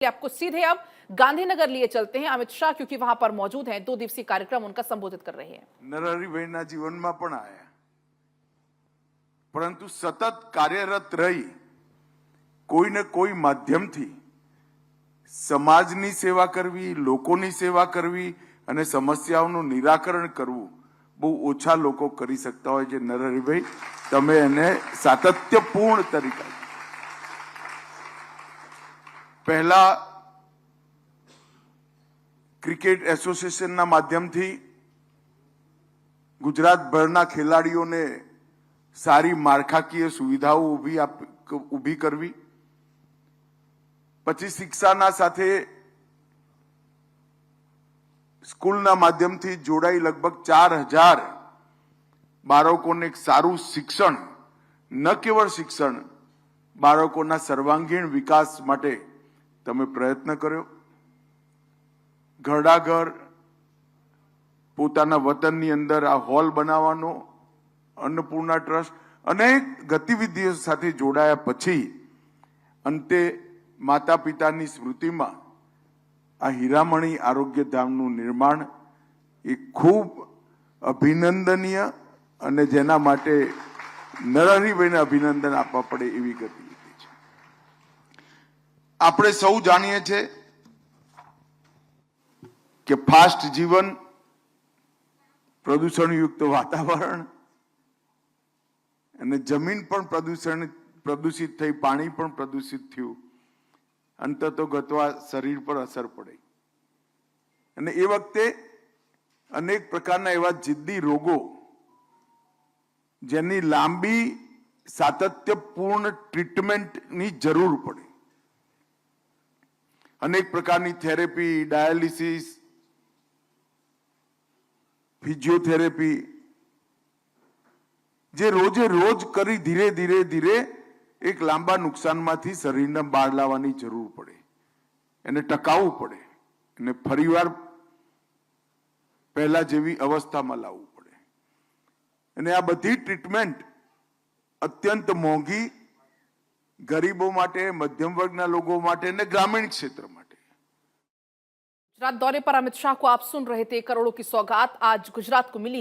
आपको सीधे अब गांधीनगर लिए चलते हैं अमित शाह, क्योंकि वहां पर मौजूद हैं। 2 दिवसीय कार्यक्रम उनका संबोधित कर रहे हैं। नरहरिभाईना जीवનમાં પણ આયા, પરંતુ સતત કાર્યરત રહી કોઈને કોઈ માધ્યમથી સમાજની સેવા કરવી, લોકોની સેવા કરવી અને સમસ્યાઓનું નિરાકરણ કરવું બહુ ઓછા લોકો કરી શકતા હોય છે। નરહરિભાઈ, તમે એને સાતત્યપૂર્ણ તરીકે પહેલા ક્રિકેટ એસોસિએશનના માધ્યમથી ગુજરાતભરના ખેલાડીઓને સારી માળખાકીય સુવિધાઓ ઊભી કરવી, પછી શિક્ષાના સાથે સ્કૂલના માધ્યમથી જોડાઈ લગભગ 4000 બાળકોને એક સારું શિક્ષણ, ન કેવળ શિક્ષણ, બાળકોના સર્વાંગીણ વિકાસ માટે તમે પ્રયત્ન કર્યો। ઘરડા ઘર પોતાના વતનની અંદર આ હોલ બનાવવાનો, અન્નપૂર્ણા ટ્રસ્ટ અનેક ગતિવિધિઓ સાથે જોડાયા પછી અંતે માતા પિતાની સ્મૃતિમાં આ હીરામણી આરોગ્યધામનું નિર્માણ એ ખૂબ અભિનંદનીય અને જેના માટે નરહરિભાઈને અભિનંદન આપવા પડે એવી ગતિવિધિ છે। આપણે સૌ જાણીએ છીએ કે ફાસ્ટ જીવન, પ્રદૂષણયુક્ત વાતાવરણ અને જમીન પણ પ્રદૂષિત થઈ, પાણી પણ પ્રદૂષિત થયું, અંતતોગતવા શરીર પર અસર પડે અને એ વખતે અનેક પ્રકારના એવા જિદ્દી રોગો જેની લાંબી સાતત્યપૂર્ણ ટ્રીટમેન્ટની જરૂર પડે, અનેક પ્રકારની થેરેપી, ડાયાલિસિસ, ફિઝિયોથેરેપી જે રોજે રોજ કરી ધીરે ધીરે ધીરે એક લાંબા નુકસાનમાંથી શરીરને બહાર લાવવાની જરૂર પડે, એને ટકાવવું પડે અને ફરીવાર પહેલા જેવી અવસ્થામાં લાવવું પડે અને આ બધી ટ્રીટમેન્ટ અત્યંત મોંઘી, ગરીબો માટે, મધ્યમ વર્ગના લોકો માટે અને ગ્રામીણ ક્ષેત્ર માટે। गुजरात दौरे पर अमित शाह को आप सुन रहे थे। करोड़ों की सौगात आज गुजरात को मिली।